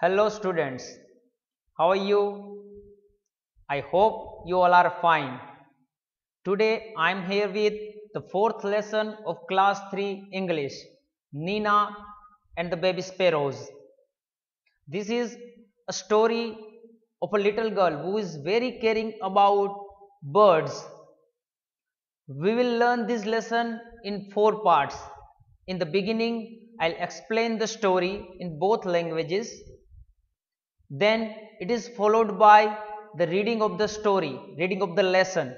Hello students, how are you? I hope you all are fine. Today I am here with the fourth lesson of class 3 English, Nina and the baby sparrows. This is a story of a little girl who is very caring about birds. We will learn this lesson in 4 parts. In the beginning, I'll explain the story in both languages. Then it is followed by the reading of the story, reading of the lesson.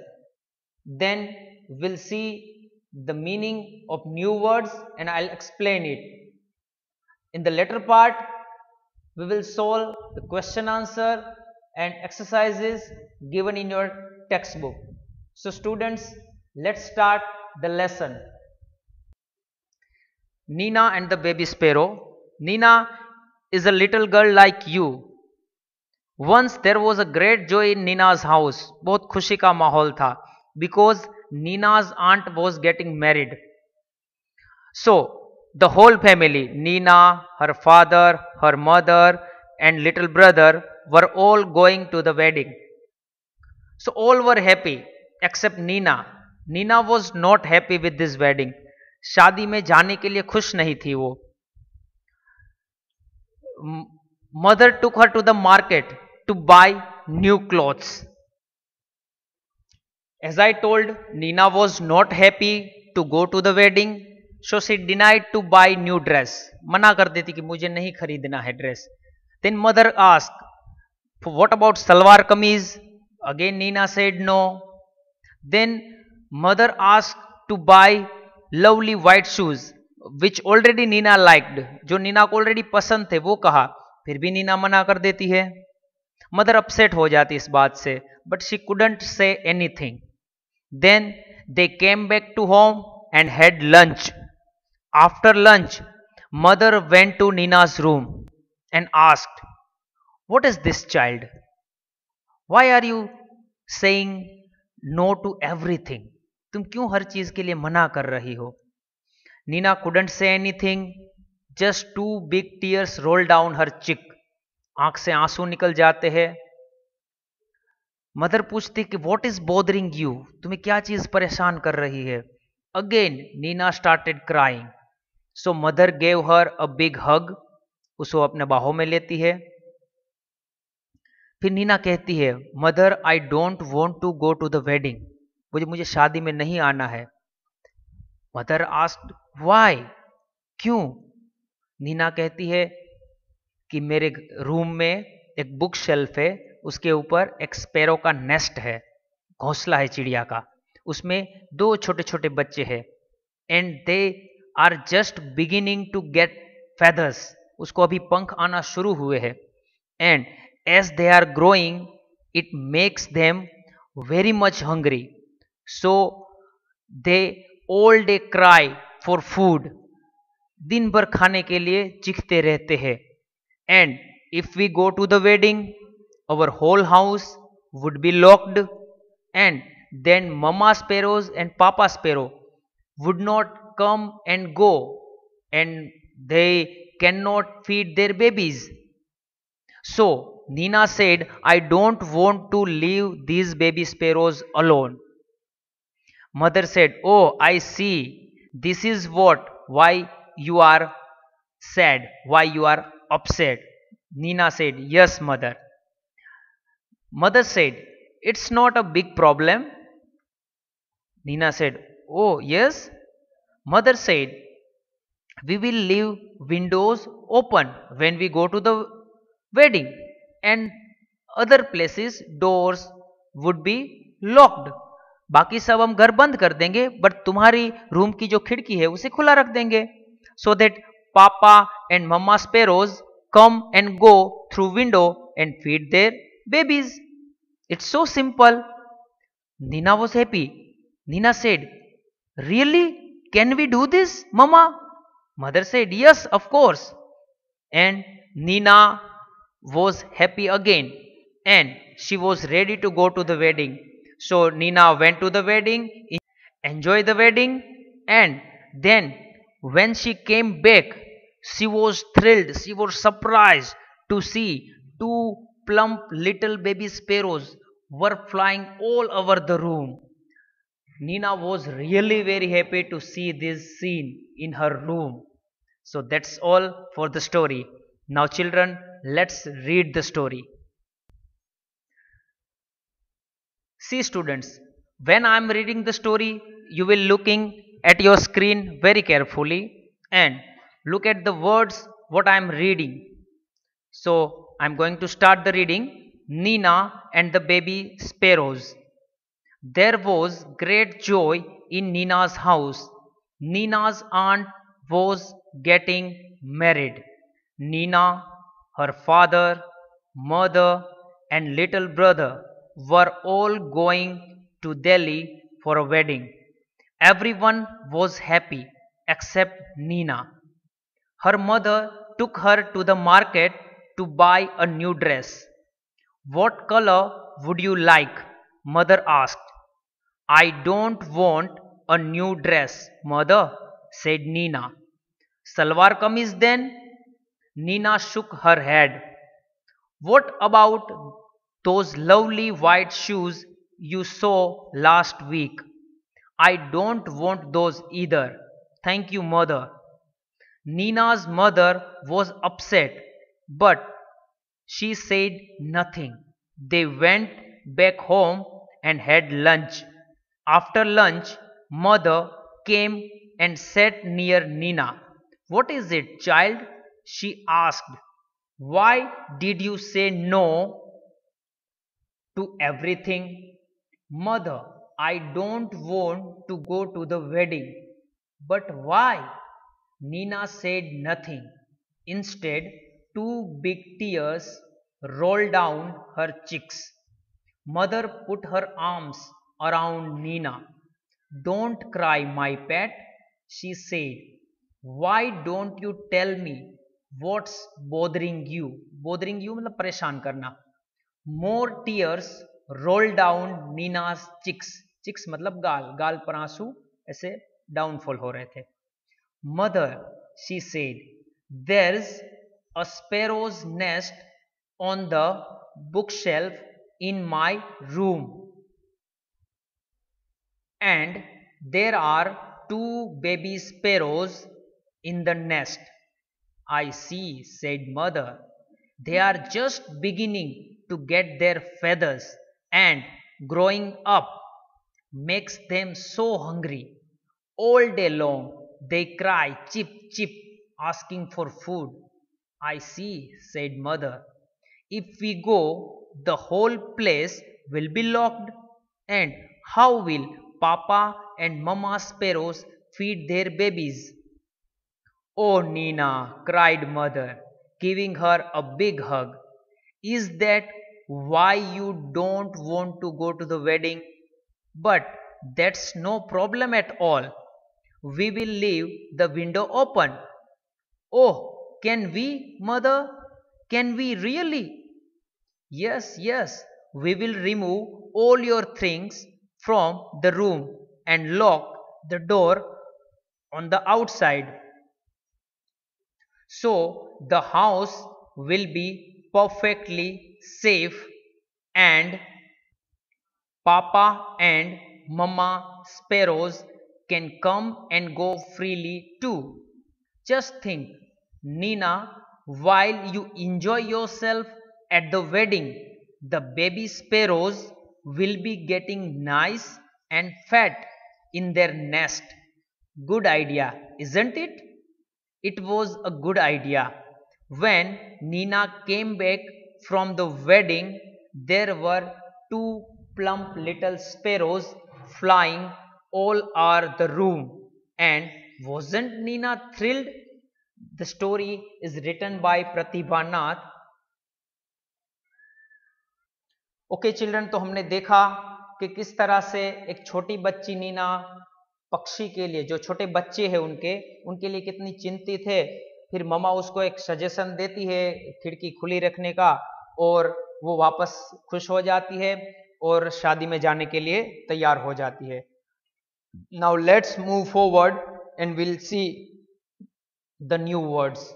Then we'll see the meaning of new words and I'll explain it. In the later part, we will solve the question answer and exercises given in your textbook. So students, let's start the lesson. Nina and the baby sparrow. Nina is a little girl like you. Once there was a great joy in Nina's house. बहुत खुशी का माहौल था because Nina's aunt was getting married. So the whole family, Nina, her father, her mother and little brother were all going to the wedding. So all were happy except Nina. Nina was not happy with this wedding. शादी में जाने के लिए खुश नहीं थी वो. Mother took her to the market to buy new clothes. As I told, Nina was not happy to go to the wedding, so she denied to buy new dress. मना कर देती कि मुझे नहीं खरीदना है dress. Then mother asked, what about salwar kameez? Again Nina said no. Then mother asked to buy lovely white shoes, which already Nina liked. जो नीना को already पसंद थे वो कहा, फिर भी नीना मना कर देती है. मदर अपसेट हो जाती इस बात से, but she couldn't say anything. Then they came back to home and had lunch. After lunch, mother went to Nina's room and asked, what is this, child? Why are you saying no to everything? तुम क्यों हर चीज के लिए मना कर रही हो? Nina couldn't say anything. Just 2 big tears rolled down her cheek. आंख से आंसू निकल जाते हैं. मदर पूछती कि व्हाट इज बोदरिंग यू, तुम्हें क्या चीज परेशान कर रही है? Again Nina started crying. So mother gave her a big hug. उसको अपने बाहों में लेती है. फिर नीना कहती है, mother I don't want to go to the wedding. मुझे शादी में नहीं आना है. मदर आस्क्ड व्हाई, क्यों? नीना कहती है कि मेरे रूम में एक बुक शेल्फ है, उसके ऊपर एक स्पैरो का नेस्ट है, घोंसला है चिड़िया का. उसमें 2 छोटे छोटे बच्चे हैं and they are just beginning to get feathers. उसको अभी पंख आना शुरू हुए हैं. And as they are growing it makes them very much hungry. So they all day cry for food. दिन भर खाने के लिए चीखते रहते हैं. And if we go to the wedding, our whole house would be locked, and then mama sparrows and papa sparrow would not come and go, and they cannot feed their babies. So Nina said, I don't want to leave these baby sparrows alone. Mother said, oh, I see, this is why you are sad, why you are upset. Nina said, yes mother. Mother said, it's not a big problem. Nina said, oh yes. Mother said, we will leave windows open when we go to the wedding, and other places doors would be locked. बाकी सब हम घर बंद कर देंगे, but तुम्हारी room की जो खिड़की है उसे खुला रख देंगे. So that papa and mama sparrows come and go through window and feed their babies. It's so simple. Nina was happy. Nina said, really? Can we do this, mama? Mother said, yes, of course. And Nina was happy again, and she was ready to go to the wedding. So Nina went to the wedding, enjoyed the wedding, and then when she came back, she was thrilled, she was surprised to see two plump little baby sparrows were flying all over the room. Nina was really very happy to see this scene in her room. So that's all for the story. Now, children, let's read the story. See, students, when I am reading the story, you will looking at your screen very carefully and look at the words what I am reading. So I am going to start the reading. Nina and the baby sparrows. There was great joy in Nina's house. Nina's aunt was getting married. Nina, her father, mother, and little brother were all going to Delhi for a wedding. Everyone was happy except Nina. Her mother took her to the market to buy a new dress. What color would you like? Mother asked. I don't want a new dress, mother, said Nina. Salwar kameez then? Nina shook her head. What about those lovely white shoes you saw last week? I don't want those either. Thank you, mother. Nina's mother was upset, but she said nothing. They went back home and had lunch. After lunch, mother came and sat near Nina. What is it, child? She asked. Why did you say no to everything? Mother, I don't want to go to the wedding. But why? Nina said nothing. Instead, two big tears rolled down her cheeks. Mother put her arms around Nina. Don't cry, my pet, she said. Why don't you tell me what's bothering you? Bothering you मतलब परेशान करना. More tears rolled down Nina's cheeks. Cheeks मतलब गाल, गाल पर आंसू ऐसे downfall हो रहे थे. Mother, she said, there's a sparrow's nest on the bookshelf in my room, and there are two baby sparrows in the nest. I see, said mother. They are just beginning to get their feathers, and growing up makes them so hungry. All day long they cry chip chip asking for food. I see, said mother. If we go, the whole place will be locked. And how will Papa and Mama sparrows feed their babies? Oh, Nina, cried mother, giving her a big hug. Is that why you don't want to go to the wedding? But that's no problem at all. We will leave the window open. Oh, can we, mother? Can we really? Yes, yes, we will remove all your things from the room and lock the door on the outside. So the house will be perfectly safe and Papa and Mama sparrows can come and go freely too. Just think, Nina, while you enjoy yourself at the wedding, the baby sparrows will be getting nice and fat in their nest. Good idea, isn't it? It was a good idea. When Nina came back from the wedding, there were two plump little sparrows flying all over the room. And wasn't Nina thrilled? The story is written by Pratibha Nath. Okay children, तो हमने देखा कि किस तरह से एक छोटी बच्ची नीना पक्षी के लिए, जो छोटे बच्चे हैं उनके लिए कितनी चिंतित है. फिर ममा उसको एक सजेशन देती है खिड़की खुली रखने का, और वो वापस खुश हो जाती है और शादी में जाने के लिए तैयार हो जाती है. Now let's move forward and will see the new words.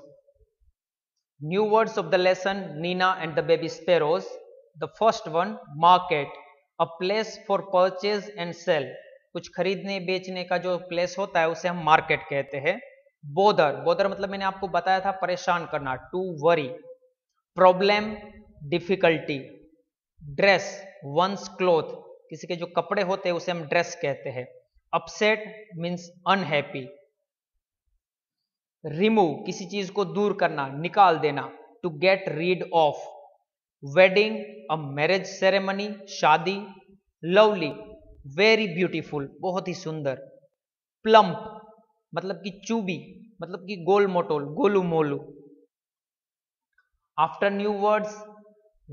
New words of the lesson, Nina and the baby sparrows. The first one, market, a place for purchase and sell. कुछ खरीदने बेचने का जो प्लेस होता है उसे हम market कहते हैं. बोदर, बोदर मतलब मैंने आपको बताया था परेशान करना, to worry. Problem, difficulty. Dress, once cloth, किसी के जो कपड़े होते हैं उसे हम ड्रेस कहते हैं. Upset means unhappy. रिमूव, किसी चीज को दूर करना, निकाल देना, to get rid of. Wedding, a marriage ceremony, शादी. लवली, वेरी ब्यूटीफुल, बहुत ही सुंदर. प्लम्प मतलब कि चूबी, मतलब कि गोल मोटोल, गोलू मोलू. After new words,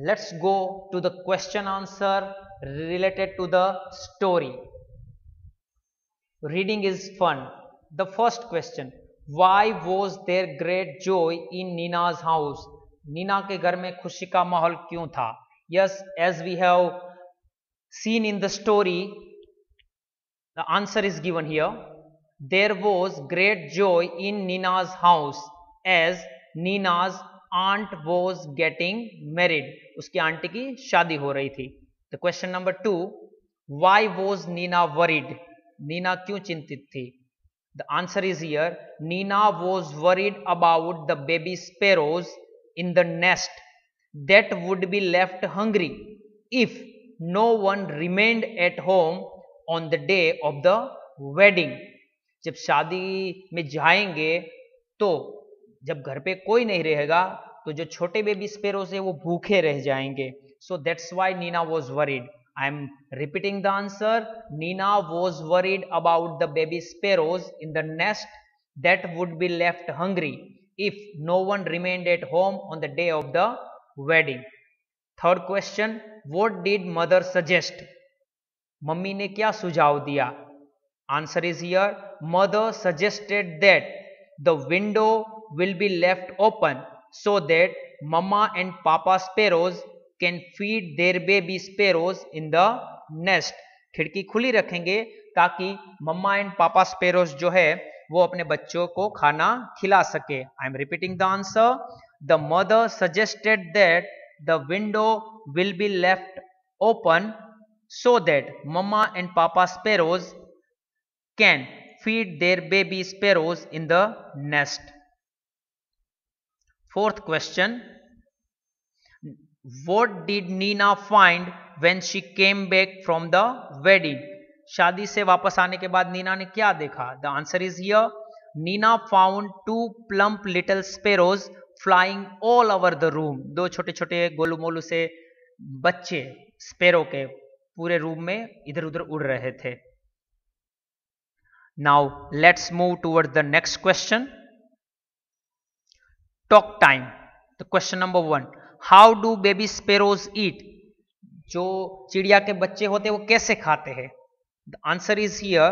let's go to the question answer related to the story. Reading is fun. The first question, why was there great joy in Nina's house? Nina के घर में खुशी का माहौल क्यों था? Yes, as we have seen in the story, the answer is given here. There was great joy in Nina's house as Nina's aunt was getting married. उसकी aunty की शादी हो रही थी. The question number 2, why was Nina worried? Nina क्यों चिंतित थी? The answer is here. Nina was worried about the baby sparrows in the nest that would be left hungry if no one remained at home on the day of the wedding. जब शादी में जाएंगे तो जब घर पे कोई नहीं रहेगा तो जो छोटे बेबी स्पेरोज है वो भूखे रह जाएंगे. So that's why Nina was worried. I am repeating the answer. Nina was worried about the baby sparrows in the nest that would be left hungry if no one remained at home on the day of the wedding. Third question, what did mother suggest? Mummy ने क्या सुझाव दिया? Answer is here. Mother suggested that the window will be left open so that Mama and Papa sparrows can feed their baby sparrows in the nest. खिड़की खुली रखेंगे ताकि मम्मा and पापा sparrows जो है वो अपने बच्चों को खाना खिला सके. I am repeating the answer. The mother suggested that the window will be left open so that mama and papa sparrows can feed their baby sparrows in the nest. Fourth question, what did Nina find when she came back from the wedding? शादी से वापस आने के बाद नीना ने क्या देखा? The answer is here. Nina found two plump little sparrows flying all over the room. दो छोटे छोटे गोलू मोलू से बच्चे स्पेरो के पूरे रूम में इधर उधर उड़ रहे थे. Now let's move towards the next question. Talk time. The question number 1, how do baby sparrows eat? जो चिड़िया के बच्चे होते हैं वो कैसे खाते हैं? The answer is here.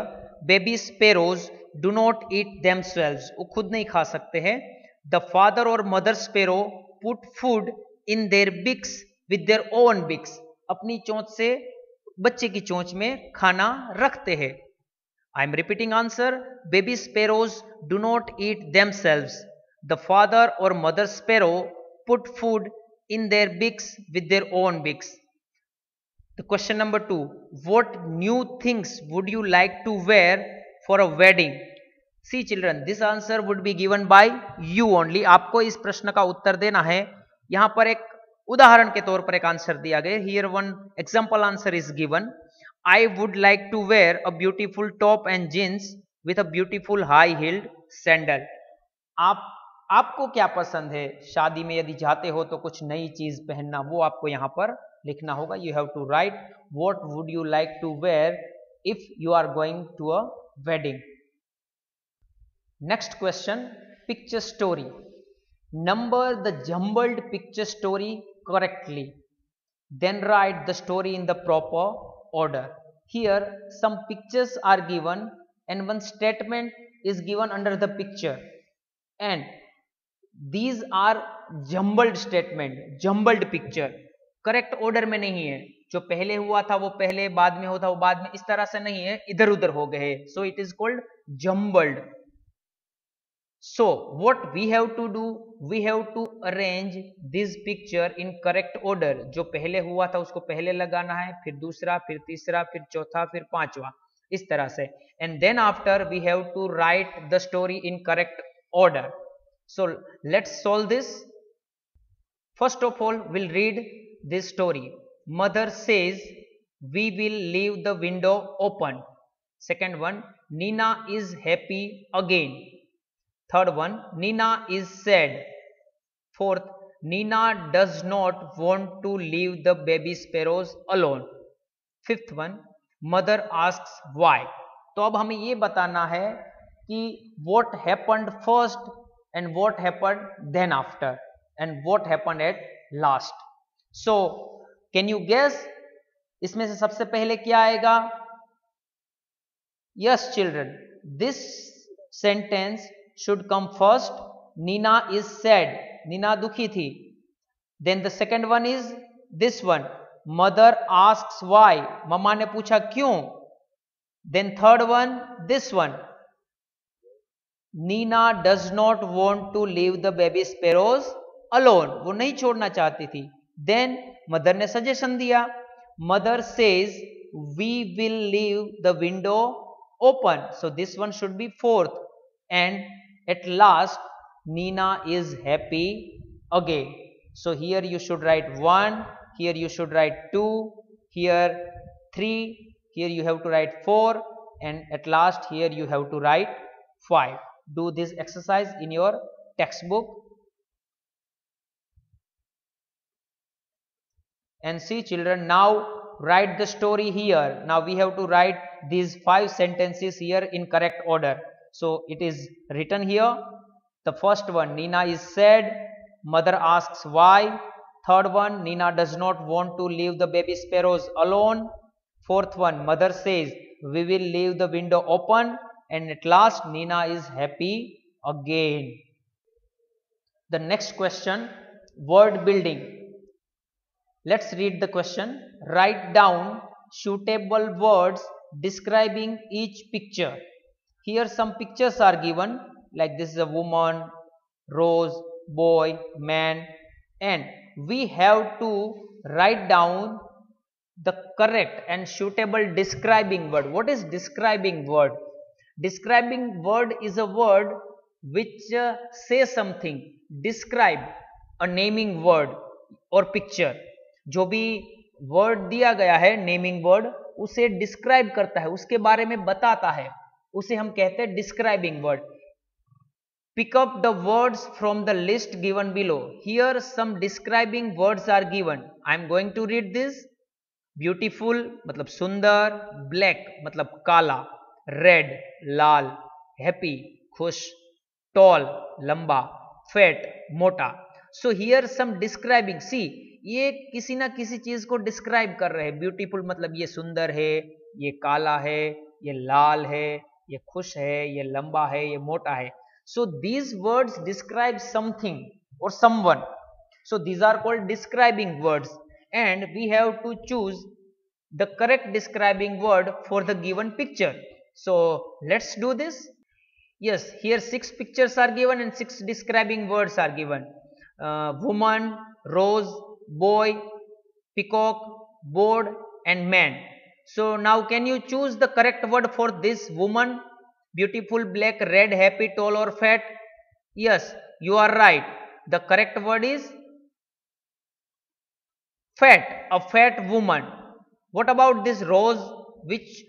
Baby sparrows do not eat themselves. वो खुद नहीं खा सकते हैं. The father or mother sparrow put food in their beaks with their own beaks. अपनी चोंच से बच्चे की चोंच में खाना रखते हैं. I am repeating answer. Baby sparrows do not eat themselves. The father or mother sparrow put food in their beaks with their own beaks. The question number 2, what new things would you like to wear for a wedding? See children, this answer would be given by you only. आपको इस प्रश्न का उत्तर देना है. यहाँ पर एक उदाहरण के तौर पर एक आंसर दिया गया. Here one example answer is given. I would like to wear a beautiful top and jeans with a beautiful high-heeled sandal. आपको क्या पसंद है? शादी में यदि जाते हो तो कुछ नई चीज पहनना, वो आपको यहाँ पर लिखना होगा. You have to write what would you like to wear if you are going to a wedding. Next question, picture story. Number the jumbled picture story correctly. Then write the story in the proper order. Here some pictures are given and one statement is given under the picture, and these are jumbled statement, jumbled picture. Correct order में नहीं है. जो पहले हुआ था वो पहले, बाद में होता वो बाद में, इस तरह से नहीं है, इधर उधर हो गए. So it is called jumbled. So what we have to do, we have to arrange this picture in correct order. जो पहले हुआ था उसको पहले लगाना है, फिर दूसरा, फिर तीसरा, फिर चौथा, फिर पांचवा, इस तरह से. And then after we have to write the story in correct order. So let's solve this. First of all, we'll read this story. Mother says we will leave the window open. Second one, Nina is happy again. Third one, Nina is sad. Fourth, Nina does not want to leave the baby sparrows alone. Fifth one, mother asks why. तो अब हमें ये बताना है कि what happened first and what happened then after and what happened at last. So can you guess इसमें से सबसे पहले क्या आएगा? Yes children, this sentence should come first. Nina is sad. Nina दुखी थी. Then the second one is this one. Mother asks why. मम्मा ने पूछा क्यों. Then third one, this one. Nina does not want to leave the baby sparrows alone. वो नहीं छोड़ना चाहती थी. Then mother ने suggestion दिया. Mother says we will leave the window open. So this one should be fourth. And at last Nina is happy again. So here you should write 1, here you should write 2, here 3, here you have to write 4, and at last here you have to write 5. Do this exercise in your textbook. And see children, now write the story here. Now we have to write these 5 sentences here in correct order. So it is written here. The first one, Nina is sad. Mother asks why. Third one, Nina does not want to leave the baby sparrows alone. Fourth one, mother says we will leave the window open. And at last Nina is happy again. The next question, word building. Let's read the question. Write down suitable words describing each picture. Here some pictures are given, like this is a woman, rose, boy, man, and we have to write down the correct and suitable describing word. What is describing word? Describing word is a word which says something, describe a naming word or picture. जो भी word दिया गया है naming word, उसे describe करता है, उसके बारे में बताता है, उसे हम कहते हैं describing word. Pick up the words from the list given below. Here some describing words are given. I am going to read this. Beautiful मतलब सुंदर, black मतलब काला, red लाल, happy खुश, tall लंबा, fat मोटा. So here some describing. See, ये किसी ना किसी चीज को डिस्क्राइब कर रहे हैं. ब्यूटीफुल मतलब ये सुंदर है, ये काला है, ये लाल है, ये खुश है, ये लंबा है, ये मोटा है. So these words describe something or someone. So these are called describing words, and we have to choose the correct describing word for the given picture. So let's do this. Yes, here 6 pictures are given and 6 describing words are given. Woman, rose, boy, peacock, bird and man. So now can you choose the correct word for this woman? Beautiful, black, red, happy, tall or fat? Yes, you are right. The correct word is fat, a fat woman. What about this rose? Which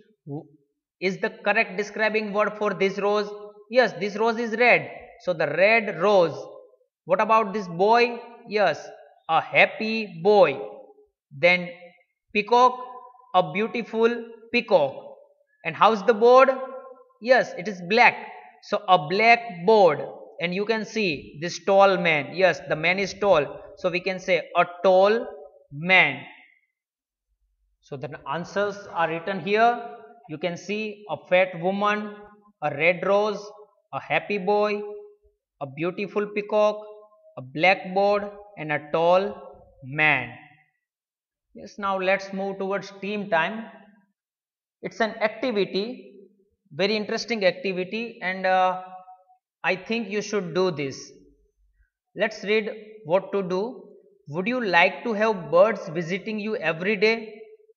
is the correct describing word for this rose? Yes, this rose is red. So the red rose. What about this boy? Yes, a happy boy. Then peacock, a beautiful peacock. And how's the bird? Yes, it is black. So a black bird. And you can see this tall man. Yes, the man is tall. So we can say a tall man. So the answers are written here. You can see a fat woman, a red rose, a happy boy, a beautiful peacock, a black bird and a tall man. Yes, now let's move towards team time. It's an activity, very interesting activity, and I think you should do this. Let's read what to do. Would you like to have birds visiting you every day?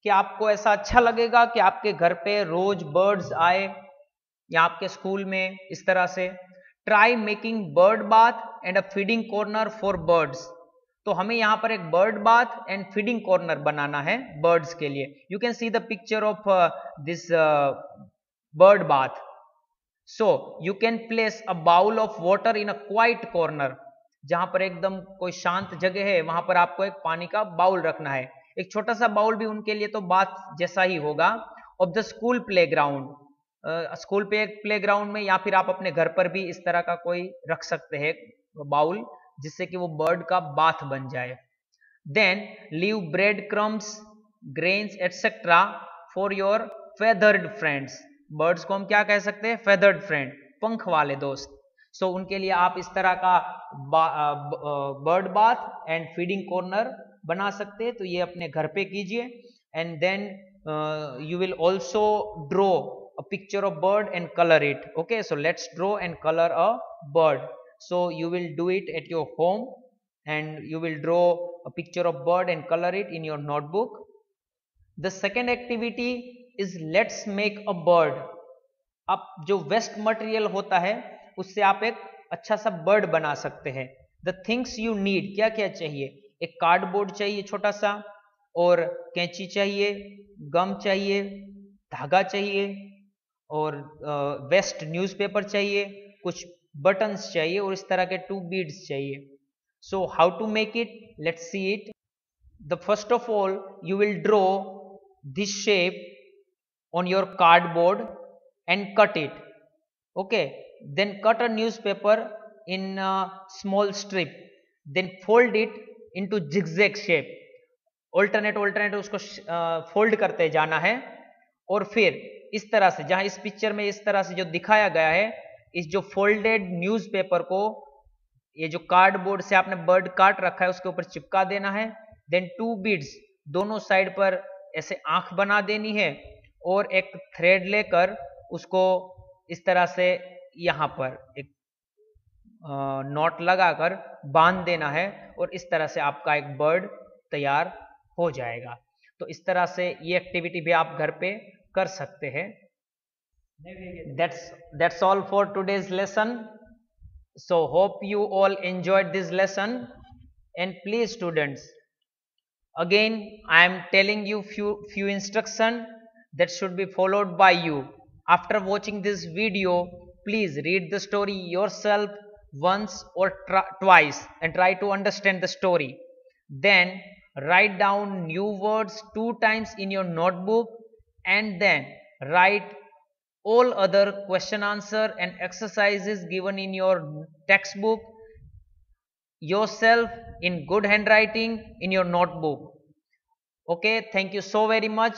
क्या आपको ऐसा अच्छा लगेगा कि आपके घर पे रोज birds आए या आपके स्कूल में इस तरह से? Try making bird bath and a feeding corner for birds. तो हमें यहां पर एक bird bath and feeding corner बनाना है बर्ड्स के लिए. You can see the picture of this bird bath. So you can place a bowl of water in a quiet corner. जहां पर एकदम कोई शांत जगह है वहां पर आपको एक पानी का बाउल रखना है. एक छोटा सा बाउल भी उनके लिए तो बात जैसा ही होगा. Of the school playground. School पे एक प्लेग्राउंड में या फिर आप अपने घर पर भी इस तरह का कोई रख सकते हैं बाउल, जिससे कि वो बर्ड का बाथ बन जाए. Then leave bread crumbs, grains etcetera for your feathered friends. Birds को हम क्या कह सकते हैं? फेदर्ड फ्रेंड, पंख वाले दोस्त. सो उनके लिए आप इस तरह का bird bath and feeding corner बना सकते हैं. तो ये अपने घर पे कीजिए. And then you will also draw a picture of bird and color it. Okay, so let's draw and color a bird. So you will do it at your home and you will draw a picture of bird and color it in your notebook. The second activity is let's make a bird. अब जो waste material होता है उससे आप एक अच्छा सा bird बना सकते हैं. द थिंग्स यू नीड, क्या क्या चाहिए? एक कार्डबोर्ड चाहिए छोटा सा, और कैंची चाहिए, गम चाहिए, धागा चाहिए, और वेस्ट न्यूज़पेपर चाहिए, कुछ बटन्स चाहिए, और इस तरह के 2 बीड्स चाहिए. So how to make it? Let's see it. The first of all you will draw this shape on your cardboard and cut it. Okay, then cut a newspaper in a small strip, then fold it into zigzag shape. alternate उसको fold करते जाना है. और फिर इस तरह से, जहां इस पिक्चर में इस तरह से जो दिखाया गया है, इस जो फोल्डेड न्यूज़पेपर को ये जो कार्डबोर्ड से आपने बर्ड काट रखा है उसके ऊपर चिपका देना है. देन 2 बीड्स दोनों साइड पर ऐसे आंख बना देनी है, और एक थ्रेड लेकर उसको इस तरह से यहाँ पर एक नॉट लगाकर बांध देना है, और इस तरह से आपका एक बर्ड तैयार हो जाएगा. तो इस तरह से ये एक्टिविटी भी आप घर पे कर सकते हैं. That's all for today's lesson. So hope you all enjoyed this lesson. And please students, again I am telling you few instruction that should be followed by you. After watching this video, please read the story yourself once or twice and try to understand the story. Then write down new words 2 times in your notebook, and then write all other question answer and exercises given in your textbook yourself in good handwriting in your notebook. Okay, thank you so very much.